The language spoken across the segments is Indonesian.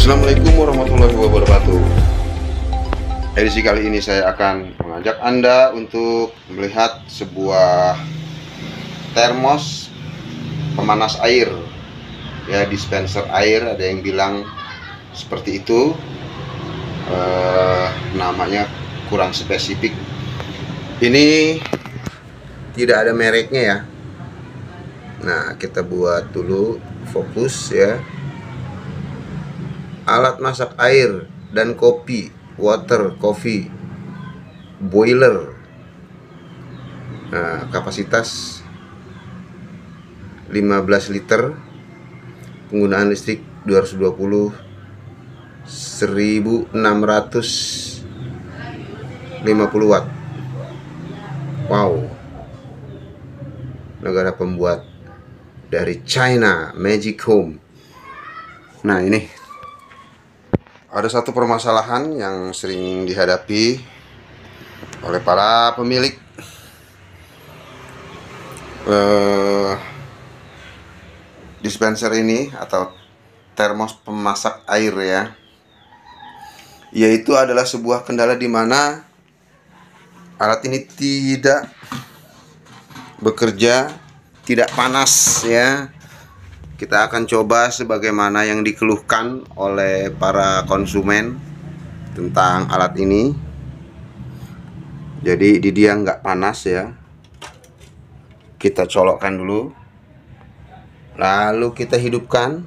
Assalamualaikum warahmatullahi wabarakatuh. Edisi kali ini saya akan mengajak Anda untuk melihat sebuah termos pemanas air, ya, dispenser air, ada yang bilang seperti itu. Namanya kurang spesifik. Ini tidak ada mereknya ya. Nah, kita buat dulu fokus ya. Alat masak air dan kopi, water coffee boiler. Nah, kapasitas 15 liter, penggunaan listrik 220, 1650 watt. Wow, negara pembuat dari China, Magic Home. Nah, ini ada satu permasalahan yang sering dihadapi oleh para pemilik dispenser ini atau termos pemasak air ya, yaitu adalah sebuah kendala di mana alat ini tidak bekerja, tidak panas ya. Kita akan coba sebagaimana yang dikeluhkan oleh para konsumen tentang alat ini. Jadi dia nggak panas ya. Kita colokkan dulu, lalu kita hidupkan.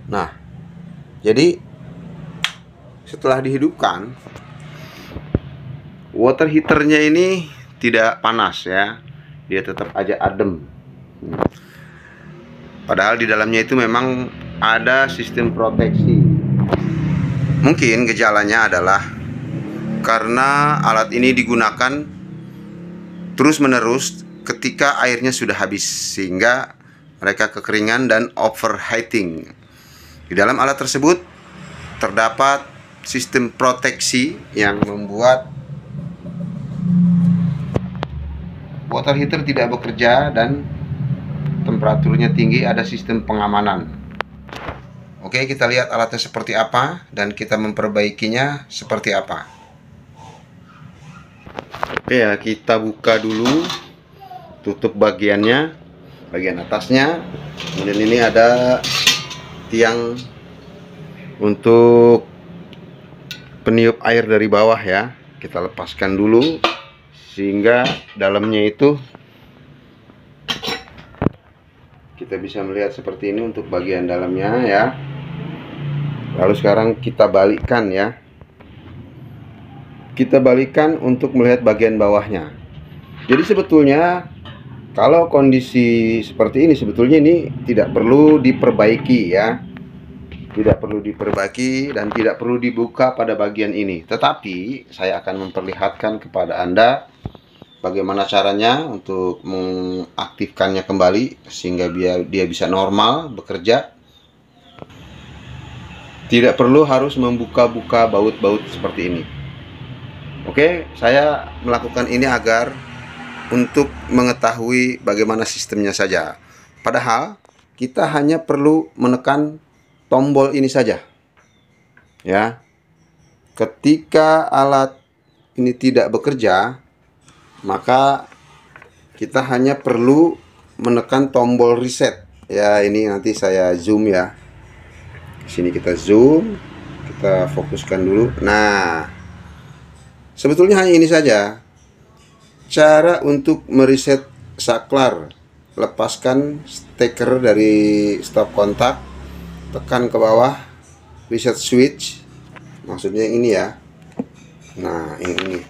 Nah, jadi setelah dihidupkan, water heaternya ini tidak panas ya, dia tetap aja adem. Padahal di dalamnya itu memang ada sistem proteksi. Mungkin gejalanya adalah karena alat ini digunakan terus-menerus ketika airnya sudah habis, sehingga mereka kekeringan dan overheating. Di dalam alat tersebut terdapat sistem proteksi yang membuat water heater tidak bekerja dan temperaturnya tinggi. Ada sistem pengamanan. Oke, kita lihat alatnya seperti apa dan kita memperbaikinya seperti apa. Oke ya, kita buka dulu, tutup bagiannya, bagian atasnya. Kemudian ini ada tiang untuk peniup air dari bawah ya. Kita lepaskan dulu sehingga dalamnya itu kita bisa melihat seperti ini untuk bagian dalamnya ya. Lalu sekarang kita balikkan ya. Kita balikkan untuk melihat bagian bawahnya. Jadi sebetulnya kalau kondisi seperti ini, sebetulnya ini tidak perlu diperbaiki ya. Tidak perlu diperbaiki dan tidak perlu dibuka pada bagian ini. Tetapi saya akan memperlihatkan kepada Anda bagaimana caranya untuk mengaktifkannya kembali sehingga dia bisa normal bekerja. Tidak perlu harus membuka-buka baut-baut seperti ini. Oke, saya melakukan ini agar untuk mengetahui bagaimana sistemnya saja. Padahal kita hanya perlu menekan tombol ini saja. Ya. Ketika alat ini tidak bekerja, maka kita hanya perlu menekan tombol reset ya. Ini nanti saya zoom ya. Di sini kita zoom, kita fokuskan dulu. Nah, sebetulnya hanya ini saja cara untuk mereset saklar. Lepaskan steker dari stop kontak, tekan ke bawah, reset switch, maksudnya ini ya. Nah, ini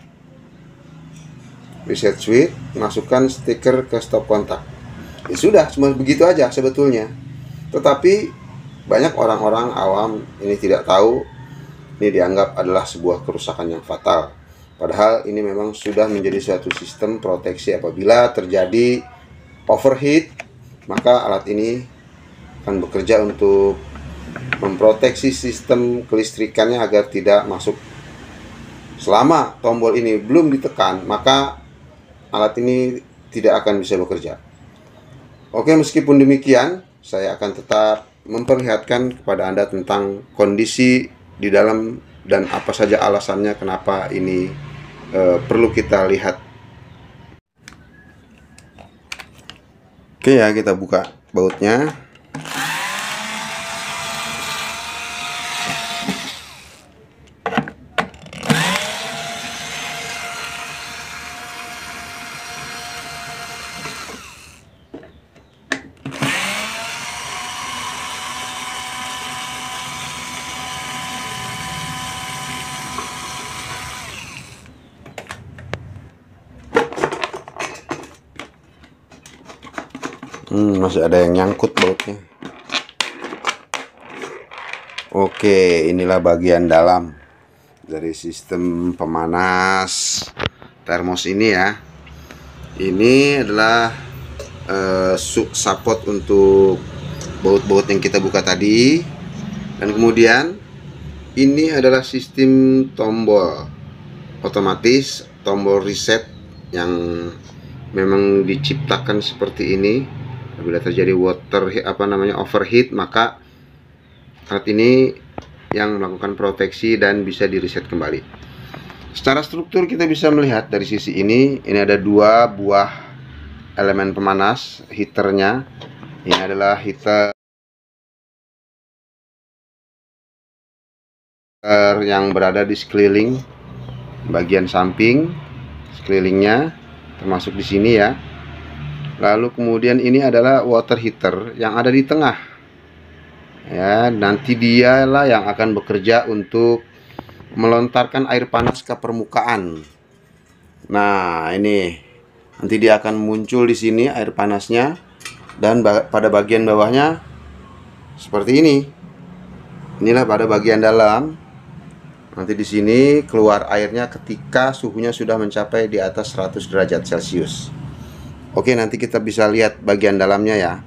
reset switch, masukkan stiker ke stop kontak. Ya sudah, cuma begitu aja sebetulnya. Tetapi banyak orang-orang awam ini tidak tahu. Ini dianggap adalah sebuah kerusakan yang fatal. Padahal ini memang sudah menjadi suatu sistem proteksi. Apabila terjadi overheat, maka alat ini akan bekerja untuk memproteksi sistem kelistrikannya agar tidak masuk. Selama tombol ini belum ditekan, maka alat ini tidak akan bisa bekerja. Oke, meskipun demikian, saya akan tetap memperlihatkan kepada Anda tentang kondisi di dalam dan apa saja alasannya kenapa ini perlu kita lihat. Oke ya, kita buka bautnya. Masih ada yang nyangkut bautnya. Oke, inilah bagian dalam dari sistem pemanas termos ini ya. Ini adalah support untuk baut-baut yang kita buka tadi. Dan kemudian ini adalah sistem tombol otomatis, tombol reset yang memang diciptakan seperti ini. Apabila terjadi overheat, maka alat ini yang melakukan proteksi dan bisa di reset kembali. Secara struktur kita bisa melihat dari sisi ini ada dua buah elemen pemanas heaternya. Ini adalah heater yang berada di sekeliling bagian samping sekelilingnya, termasuk di sini ya. Lalu kemudian ini adalah water heater yang ada di tengah ya, nanti dialah yang akan bekerja untuk melontarkan air panas ke permukaan. Nah, ini nanti dia akan muncul di sini air panasnya, dan pada bagian bawahnya seperti ini. Inilah pada bagian dalam. Nanti di sini keluar airnya ketika suhunya sudah mencapai di atas 100 derajat Celcius. Oke, nanti kita bisa lihat bagian dalamnya ya.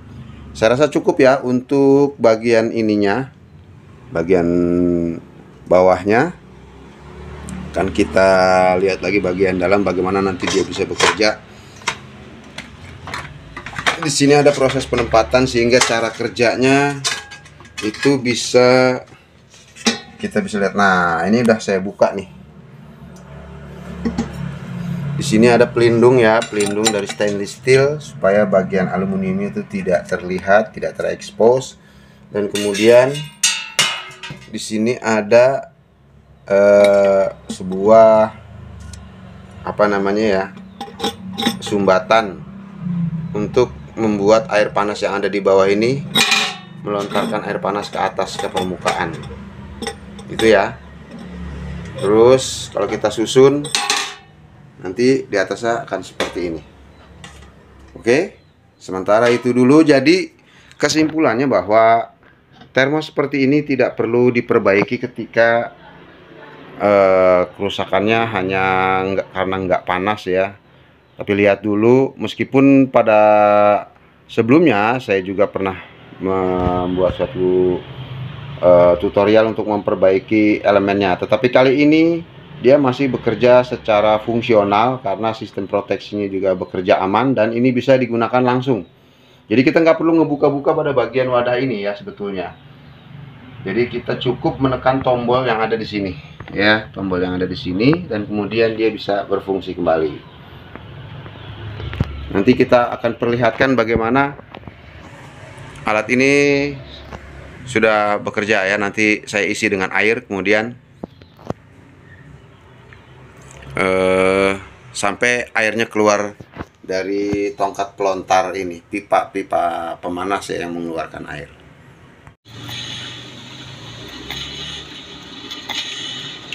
Saya rasa cukup ya untuk bagian ininya. Bagian bawahnya kan kita lihat lagi bagian dalam bagaimana nanti dia bisa bekerja. Di sini ada proses penempatan sehingga cara kerjanya itu kita bisa lihat. Nah, ini udah saya buka nih. Di sini ada pelindung ya, pelindung dari stainless steel supaya bagian aluminium itu tidak terlihat, tidak terekspos. Dan kemudian di sini ada sebuah sumbatan untuk membuat air panas yang ada di bawah ini melontarkan air panas ke atas ke permukaan. Itu ya. Terus kalau kita susun nanti di atasnya akan seperti ini. Oke, sementara itu dulu. Jadi kesimpulannya bahwa termos seperti ini tidak perlu diperbaiki ketika kerusakannya hanya karena nggak panas ya. Tapi lihat dulu, meskipun pada sebelumnya saya juga pernah membuat suatu tutorial untuk memperbaiki elemennya, tetapi kali ini dia masih bekerja secara fungsional karena sistem proteksinya juga bekerja aman dan ini bisa digunakan langsung. Jadi kita nggak perlu ngebuka-buka pada bagian wadah ini ya sebetulnya. Jadi kita cukup menekan tombol yang ada di sini ya, tombol yang ada di sini, dan kemudian dia bisa berfungsi kembali. Nanti kita akan perlihatkan bagaimana alat ini sudah bekerja ya. Nanti saya isi dengan air kemudian sampai airnya keluar dari tongkat pelontar ini, pipa pemanas ya, yang mengeluarkan air.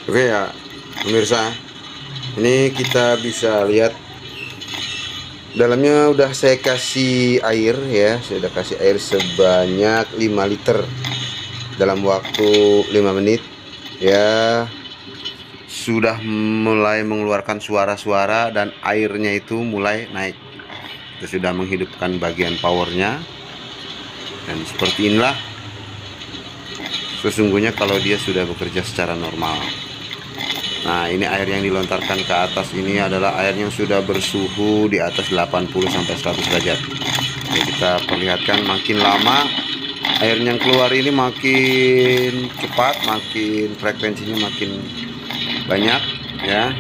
Oke ya pemirsa, ini kita bisa lihat dalamnya udah saya kasih air ya. Saya udah kasih air sebanyak 5 liter dalam waktu 5 menit ya. Sudah mulai mengeluarkan suara-suara dan airnya itu mulai naik. Kita sudah menghidupkan bagian powernya, dan seperti inilah sesungguhnya kalau dia sudah bekerja secara normal. Nah, ini air yang dilontarkan ke atas ini adalah air yang sudah bersuhu di atas 80 sampai 100 derajat. Jadi kita perlihatkan makin lama airnya yang keluar ini makin cepat, makin frekuensinya makin banyak ya.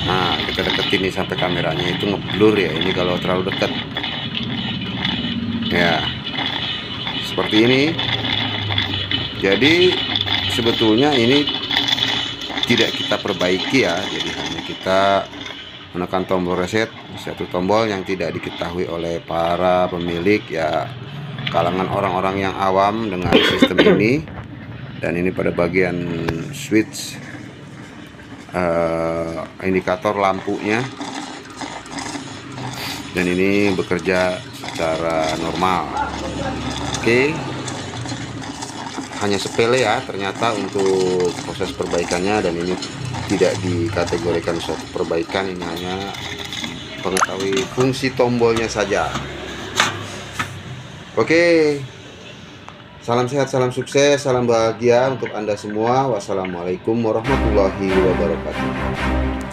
Nah, kita deketin nih sampai kameranya itu ngeblur ya, ini kalau terlalu dekat ya, seperti ini. Jadi sebetulnya ini tidak kita perbaiki ya, jadi hanya kita menekan tombol reset, satu tombol yang tidak diketahui oleh para pemilik ya, kalangan orang-orang yang awam dengan sistem ini. Dan ini pada bagian switch indikator lampunya, dan ini bekerja secara normal. Oke, hanya sepele ya ternyata untuk proses perbaikannya, dan ini tidak dikategorikan suatu perbaikan, ini hanya mengetahui fungsi tombolnya saja. Oke, salam sehat, salam sukses, salam bahagia untuk Anda semua. Wassalamualaikum warahmatullahi wabarakatuh.